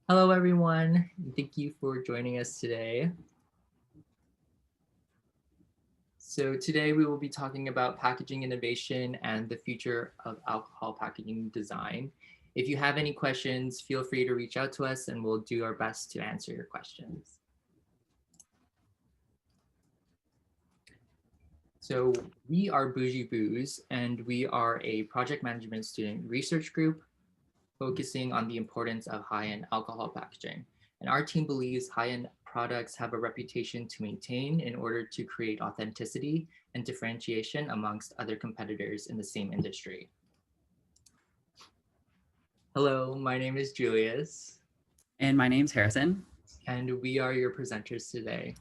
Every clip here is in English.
Hello, everyone. Thank you for joining us today. So today we will be talking about packaging innovation and the future of alcohol packaging design. If you have any questions, feel free to reach out to us and we'll do our best to answer your questions. So we are Boujee Booze and we are a project management student research group focusing on the importance of high-end alcohol packaging. And our team believes high-end products have a reputation to maintain in order to create authenticity and differentiation amongst other competitors in the same industry. Hello, my name is Julius. And my name's Harrison. And we are your presenters today.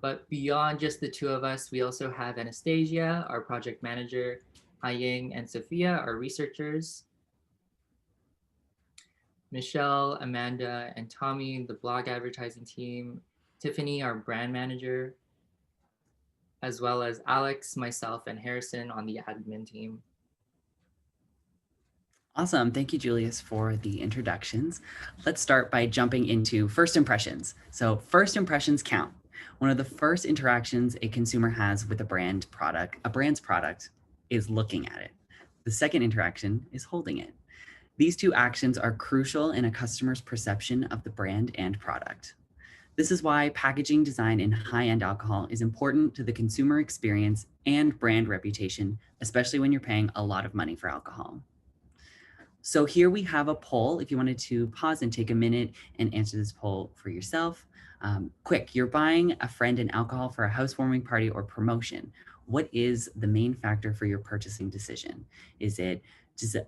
But beyond just the two of us, we also have Anastasia, our project manager, Haiying and Sophia, our researchers, Michelle, Amanda, and Tommy, the blog advertising team, Tiffany, our brand manager, as well as Alex, myself, and Harrison on the admin team. Awesome. Thank you, Julius, for the introductions. Let's start by jumping into first impressions. So first impressions count. One of the first interactions a consumer has with a brand's product is looking at it. The second interaction is holding it. These two actions are crucial in a customer's perception of the brand and product. This is why packaging design in high-end alcohol is important to the consumer experience and brand reputation, especially when you're paying a lot of money for alcohol. So here we have a poll. If you wanted to pause and take a minute and answer this poll for yourself. Quick, you're buying a friend an alcohol for a housewarming party or promotion. What is the main factor for your purchasing decision? Is it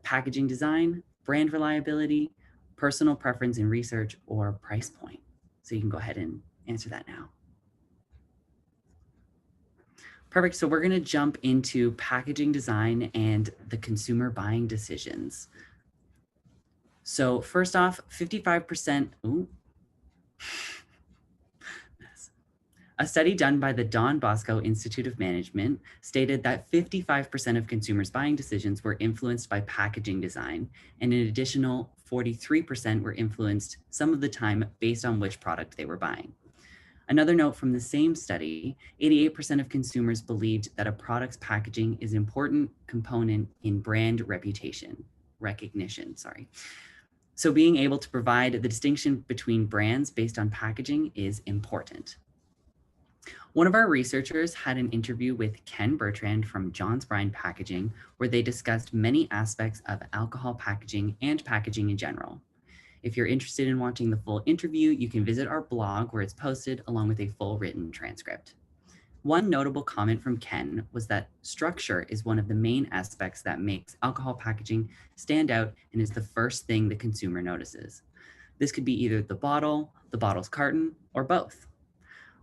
packaging design, brand reliability, personal preference and research, or price point? So you can go ahead and answer that now. Perfect. So we're going to jump into packaging design and the consumer buying decisions. So first off, 55%, a study done by the Don Bosco Institute of Management stated that 55% of consumers' buying decisions were influenced by packaging design, and an additional 43% were influenced some of the time based on which product they were buying. Another note from the same study, 88% of consumers believed that a product's packaging is an important component in brand recognition. So being able to provide the distinction between brands based on packaging is important. One of our researchers had an interview with Ken Bertrand from John's Brine Packaging, where they discussed many aspects of alcohol packaging and packaging in general. If you're interested in watching the full interview, you can visit our blog where it's posted along with a full written transcript. One notable comment from Ken was that structure is one of the main aspects that makes alcohol packaging stand out and is the first thing the consumer notices. This could be either the bottle, the bottle's carton, or both.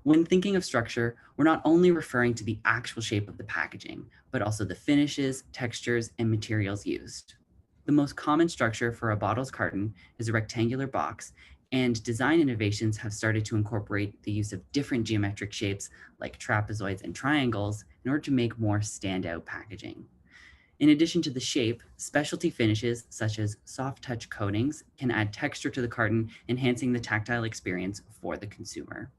When thinking of structure, we're not only referring to the actual shape of the packaging, but also the finishes, textures, and materials used. The most common structure for a bottle's carton is a rectangular box, and design innovations have started to incorporate the use of different geometric shapes like trapezoids and triangles in order to make more standout packaging. In addition to the shape, specialty finishes such as soft touch coatings can add texture to the carton, enhancing the tactile experience for the consumer.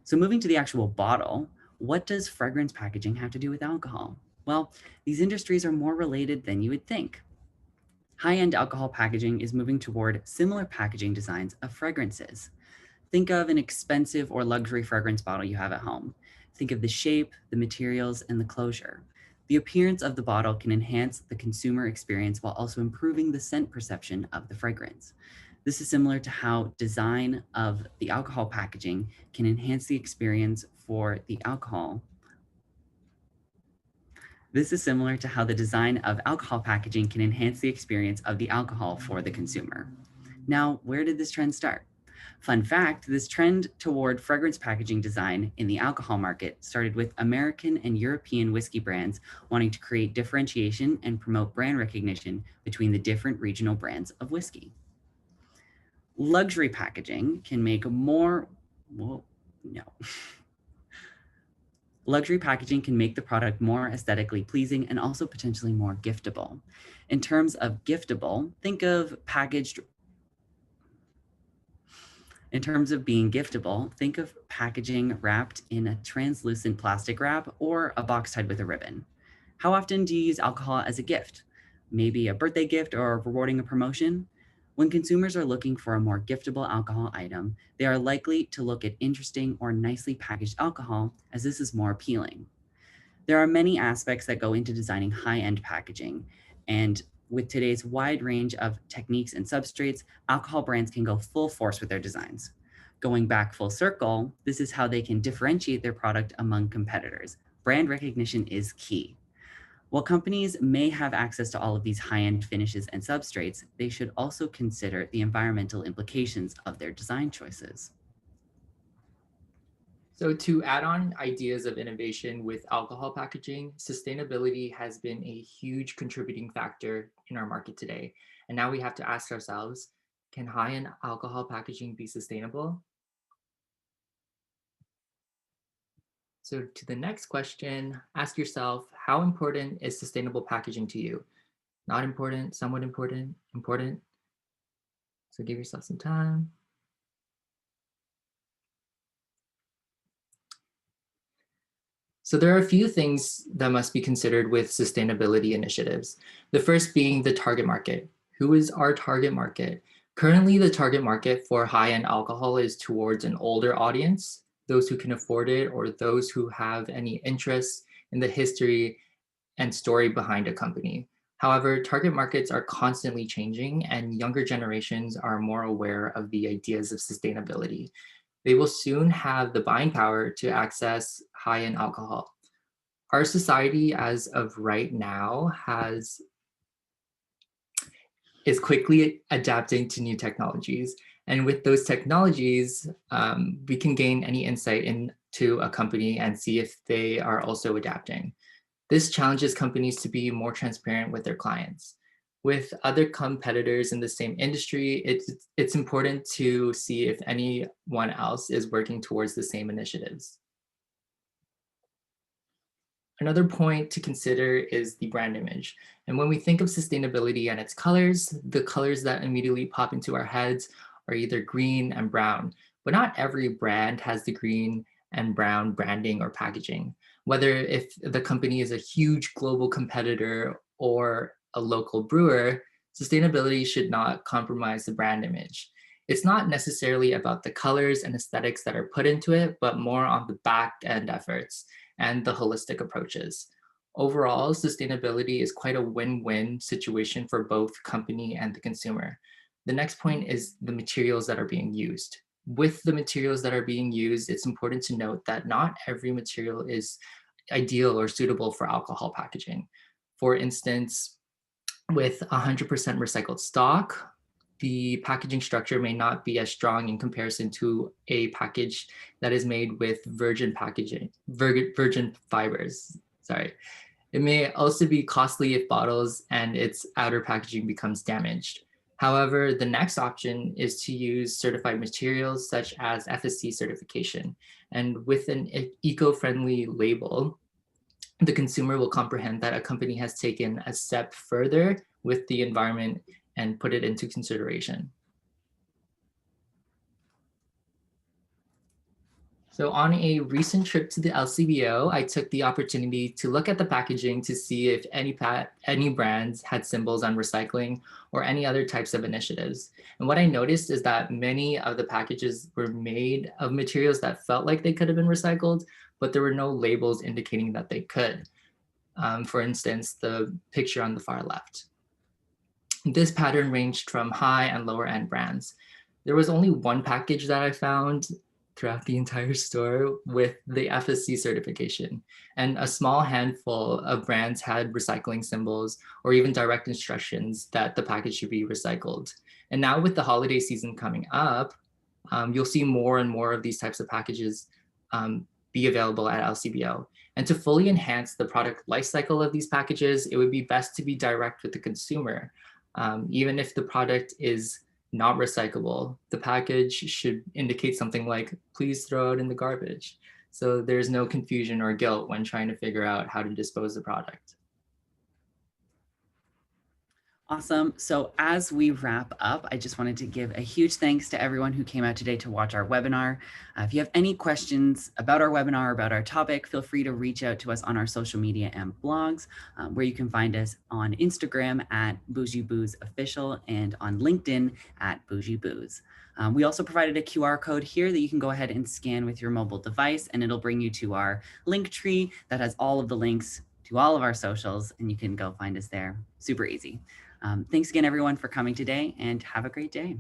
So moving to the actual bottle, what does fragrance packaging have to do with alcohol? Well, these industries are more related than you would think. High-end alcohol packaging is moving toward similar packaging designs of fragrances. Think of an expensive or luxury fragrance bottle you have at home. Think of the shape, the materials, and the closure. The appearance of the bottle can enhance the consumer experience while also improving the scent perception of the fragrance. This is similar to how design of the alcohol packaging can enhance the experience for the alcohol. This is similar to how the design of alcohol packaging can enhance the experience of the alcohol for the consumer. Now, where did this trend start? Fun fact, this trend toward fragrance packaging design in the alcohol market started with American and European whiskey brands wanting to create differentiation and promote brand recognition between the different regional brands of whiskey. Luxury packaging can make Luxury packaging can make the product more aesthetically pleasing and also potentially more giftable. In terms of giftable, think of packaged In terms of being giftable, think of packaging wrapped in a translucent plastic wrap or a box tied with a ribbon. How often do you use alcohol as a gift? Maybe a birthday gift or rewarding a promotion? When consumers are looking for a more giftable alcohol item, they are likely to look at interesting or nicely packaged alcohol, as this is more appealing. There are many aspects that go into designing high-end packaging, and with today's wide range of techniques and substrates, alcohol brands can go full force with their designs. Going back full circle, this is how they can differentiate their product among competitors. Brand recognition is key. While companies may have access to all of these high-end finishes and substrates, they should also consider the environmental implications of their design choices. So to add on ideas of innovation with alcohol packaging, sustainability has been a huge contributing factor in our market today. And now we have to ask ourselves, can high-end alcohol packaging be sustainable? So to the next question, ask yourself, how important is sustainable packaging to you? Not important, somewhat important, important. So give yourself some time. So there are a few things that must be considered with sustainability initiatives. The first being the target market. Who is our target market? Currently, the target market for high-end alcohol is towards an older audience, those who can afford it, or those who have any interest in the history and story behind a company. However, target markets are constantly changing and younger generations are more aware of the ideas of sustainability. They will soon have the buying power to access high-end alcohol. Our society as of right now is quickly adapting to new technologies. And with those technologies, we can gain any insight into a company and see if they are also adapting. This challenges companies to be more transparent with their clients. With other competitors in the same industry, it's important to see if anyone else is working towards the same initiatives. Another point to consider is the brand image. And when we think of sustainability and its colors, the colors that immediately pop into our heads are either green and brown, but not every brand has the green and brown branding or packaging. Whether if the company is a huge global competitor or a local brewer, sustainability should not compromise the brand image. It's not necessarily about the colors and aesthetics that are put into it, but more on the back end efforts and the holistic approaches. Overall, sustainability is quite a win-win situation for both company and the consumer. The next point is the materials that are being used. With the materials that are being used, it's important to note that not every material is ideal or suitable for alcohol packaging. For instance, with 100% recycled stock, the packaging structure may not be as strong in comparison to a package that is made with virgin packaging, virgin fibers. Sorry. It may also be costly if bottles and its outer packaging becomes damaged. However, the next option is to use certified materials such as FSC certification. And with an eco-friendly label, the consumer will comprehend that a company has taken a step further with the environment and put it into consideration. So on a recent trip to the LCBO, I took the opportunity to look at the packaging to see if any brands had symbols on recycling or any other types of initiatives. And what I noticed is that many of the packages were made of materials that felt like they could have been recycled, but there were no labels indicating that they could. For instance, the picture on the far left. This pattern ranged from high and lower end brands. There was only one package that I found throughout the entire store with the FSC certification, and a small handful of brands had recycling symbols or even direct instructions that the package should be recycled. And now with the holiday season coming up, you'll see more and more of these types of packages be available at LCBO. And to fully enhance the product lifecycle of these packages, it would be best to be direct with the consumer. Even if the product is not recyclable, the package should indicate something like, please throw it in the garbage. So there's no confusion or guilt when trying to figure out how to dispose the product. Awesome. So as we wrap up, I just wanted to give a huge thanks to everyone who came out today to watch our webinar. If you have any questions about our webinar, about our topic, feel free to reach out to us on our social media and blogs, where you can find us on Instagram at Boujee Booze Official and on LinkedIn at Boujee Booze. We also provided a QR code here that you can go ahead and scan with your mobile device, and it'll bring you to our link tree that has all of the links to all of our socials, and you can go find us there. Super easy. Thanks again, everyone, for coming today, and have a great day.